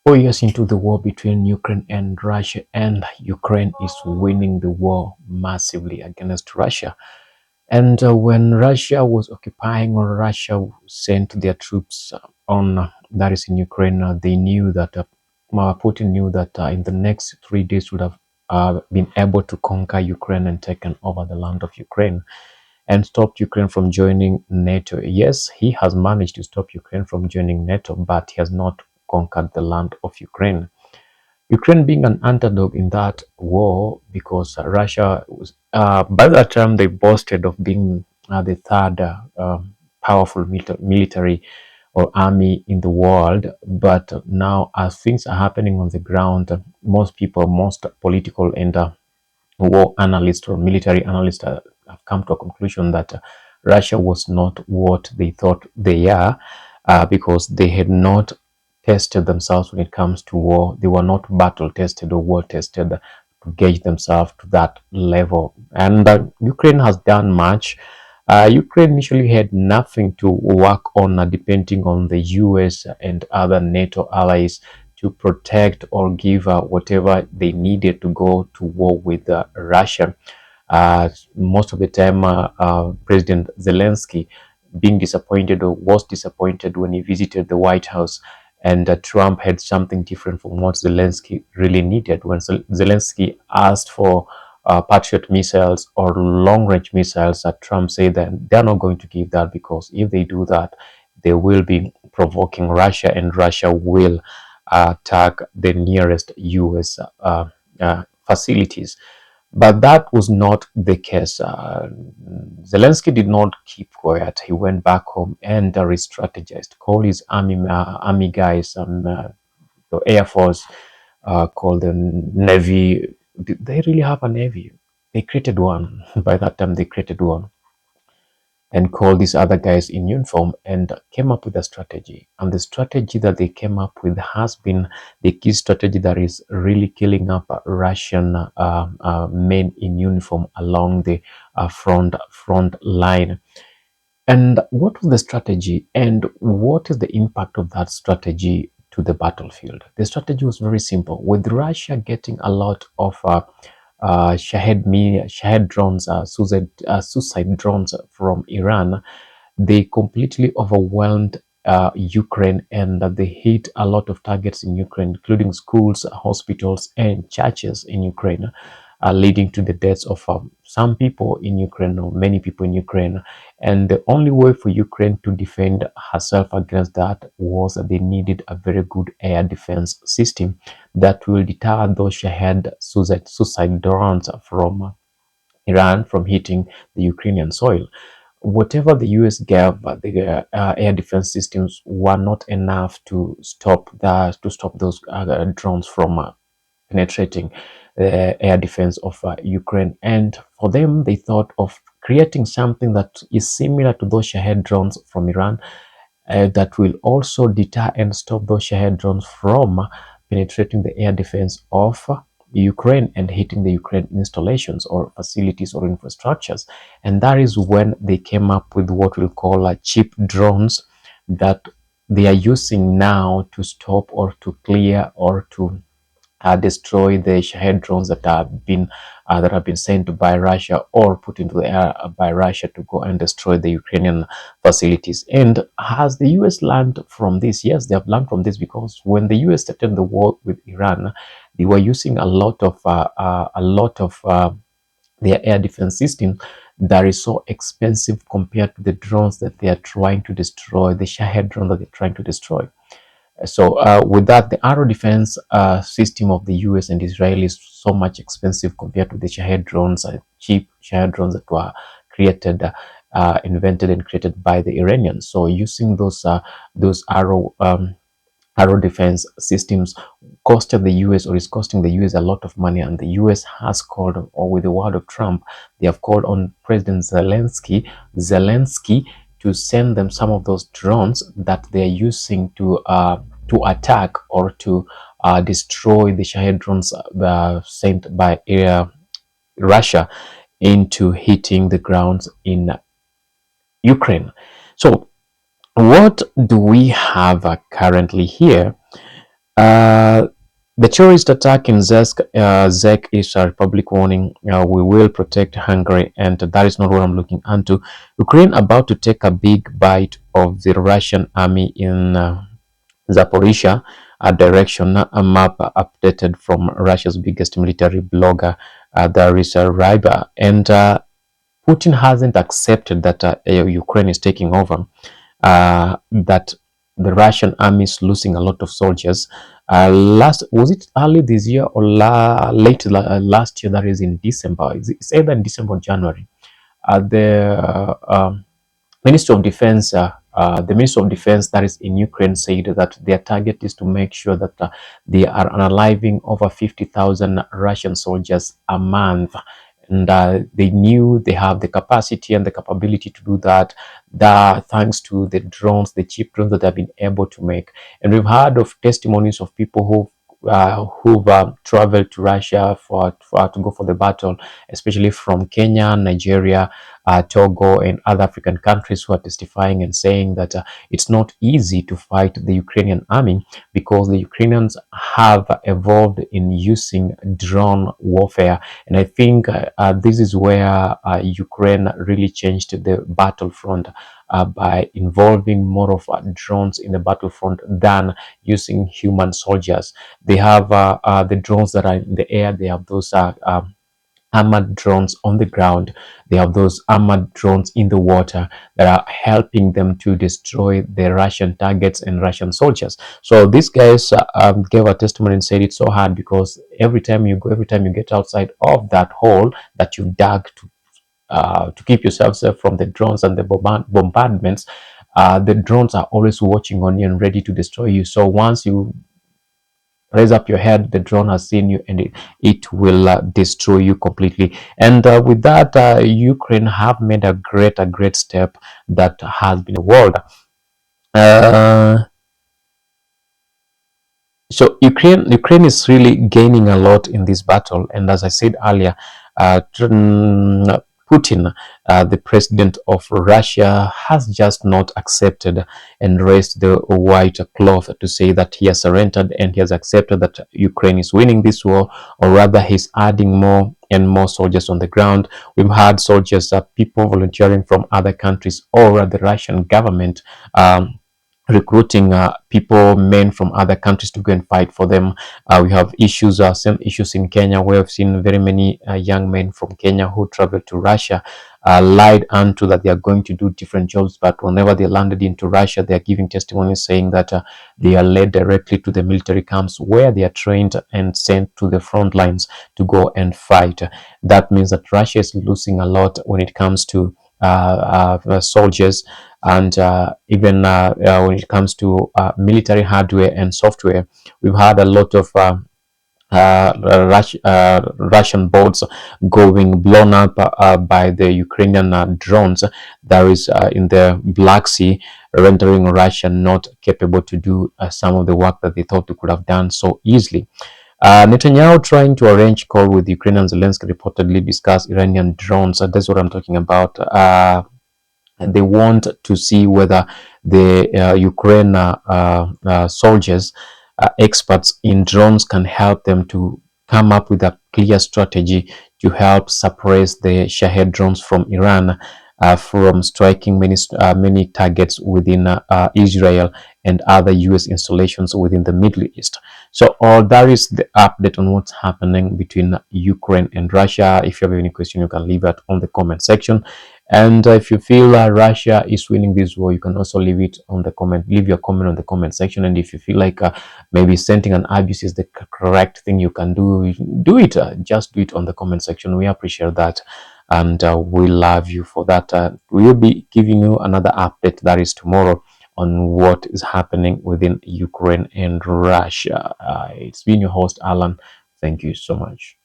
4 years into the war between Ukraine and Russia, and Ukraine is winning the war massively against Russia. And when Russia was occupying, or Russia sent their troops on that is in Ukraine, they knew that Putin knew that in the next 3 days would have been able to conquer Ukraine and taken over the land of Ukraine and stopped Ukraine from joining NATO. Yes, he has managed to stop Ukraine from joining NATO, but he has not conquered the land of Ukraine. Ukraine being an underdog in that war because Russia was, by that time they boasted of being the third powerful military or army in the world. But now, as things are happening on the ground, most people, most political and war analysts or military analysts have come to a conclusion that Russia was not what they thought they are because they had not tested themselves when it comes to war. They were not battle tested or war tested to gauge themselves to that level. And Ukraine has done much. Ukraine initially had nothing to work on, depending on the US and other NATO allies to protect or give whatever they needed to go to war with Russia. Most of the time, President Zelensky being disappointed or was disappointed when he visited the White House, and Trump had something different from what Zelensky really needed. When Zelensky asked for Patriot missiles or long-range missiles, Trump said that they're not going to give that because if they do that, they will be provoking Russia, and Russia will attack the nearest US facilities. But that was not the case. Zelensky did not keep quiet. He went back home and re-strategized, called his army guys, the Air Force, called the Navy. They really have a Navy. They created one. By that time, they created one and called these other guys in uniform and came up with a strategy. And the strategy that they came up with has been the key strategy that is really killing up Russian men in uniform along the front line. And what was the strategy, and what is the impact of that strategy to the battlefield? The strategy was very simple. With Russia getting a lot of Shahed drones, suicide drones from Iran, they completely overwhelmed Ukraine, and they hit a lot of targets in Ukraine, including schools, hospitals, and churches in Ukraine, leading to the deaths of some people in Ukraine, or many people in Ukraine. And the only way for Ukraine to defend herself against that was that they needed a very good air defense system that will deter those Shahed suicide drones from Iran from hitting the Ukrainian soil. Whatever the US gave, the air defense systems were not enough to stop those drones from penetrating the air defense of Ukraine. And for them, they thought of creating something that is similar to those Shahed drones from Iran, that will also deter and stop those Shahed drones from penetrating the air defense of Ukraine and hitting the Ukraine installations or facilities or infrastructures. And that is when they came up with what we'll call cheap drones that they are using now to stop or to clear or to destroy the Shahed drones that have been sent by Russia or put into the air by Russia to go and destroy the Ukrainian facilities. And has the US learned from this? Yes, they have learned from this, because when the US started the war with Iran, they were using a lot of their air defense system that is so expensive compared to the drones that they are trying to destroy, the Shahed drone that they're trying to destroy. So with that, the aero defense system of the US and Israel is so much expensive compared to the Shahed drones, cheap Shahed drones that were created, invented and created by the Iranians. So using those aero defense systems costed the US, or is costing the US, a lot of money. And the US has called, or with the word of Trump, they have called on President Zelensky to send them some of those drones that they are using to attack or to destroy the Shahed drones sent by Russia into hitting the grounds in Ukraine. So what do we have currently here? Uh, the terrorist attack in Zek is a public warning. We will protect Hungary, and that is not what I'm looking into. Ukraine about to take a big bite of the Russian army in Zaporizhia, a direction, a map updated from Russia's biggest military blogger, there is a Ryba, and Putin hasn't accepted that Ukraine is taking over, that the Russian army is losing a lot of soldiers. Last was it early this year or late last year? That is in December. It's either in December or January. The the Minister of Defense that is in Ukraine said that their target is to make sure that they are unaliving over 50,000 Russian soldiers a month. And they knew they have the capacity and the capability to do that, thanks to the drones, the cheap drones that they've been able to make. And we've heard of testimonies of people who've traveled to Russia for to go for the battle, especially from Kenya, Nigeria, Togo, and other African countries who are testifying and saying that it's not easy to fight the Ukrainian army because the Ukrainians have evolved in using drone warfare. And I think this is where Ukraine really changed the battlefront. By involving more of drones in the battlefront than using human soldiers. They have the drones that are in the air. They have those armored drones on the ground. They have those armored drones in the water that are helping them to destroy the Russian targets and Russian soldiers. So these guys gave a testimony and said it's so hard because every time you get outside of that hole that you dug to keep yourself safe from the drones and the bombardments, the drones are always watching on you and ready to destroy you. So once you raise up your head, the drone has seen you, and it will destroy you completely. And with that, Ukraine have made a great step that has been the world. Uh, so Ukraine is really gaining a lot in this battle, and as I said earlier, Putin, the president of Russia, has just not accepted and raised the white cloth to say that he has surrendered and he has accepted that Ukraine is winning this war, or rather he's adding more and more soldiers on the ground. We've had soldiers, people volunteering from other countries, or the Russian government recruiting people, men from other countries to go and fight for them. We have issues, same issues in Kenya, where we've seen very many young men from Kenya who traveled to Russia, lied unto that they are going to do different jobs, but whenever they landed into Russia, they are giving testimonies saying that they are led directly to the military camps where they are trained and sent to the front lines to go and fight. That means that Russia is losing a lot when it comes to soldiers, and even when it comes to military hardware and software. We've had a lot of Russian boats going blown up by the Ukrainian drones that is in the Black Sea, rendering Russia not capable to do some of the work that they thought they could have done so easily. Netanyahu trying to arrange call with Ukrainian Zelensky reportedly discuss Iranian drones. That's what I'm talking about. They want to see whether the Ukraine soldiers, experts in drones, can help them to come up with a clear strategy to help suppress the Shahed drones from Iran from striking many targets within Israel and other US installations within the Middle East. So that is the update on what's happening between Ukraine and Russia. If you have any question, you can leave it on the comment section. And if you feel Russia is winning this war, you can also leave it on the comment. Leave your comment on the comment section. And if you feel like maybe sending an abuse is the correct thing you can do, do it. Just do it on the comment section. We appreciate that, and we love you for that. We will be giving you another update, that is tomorrow, on what is happening within Ukraine and Russia. It's been your host, Alan. Thank you so much.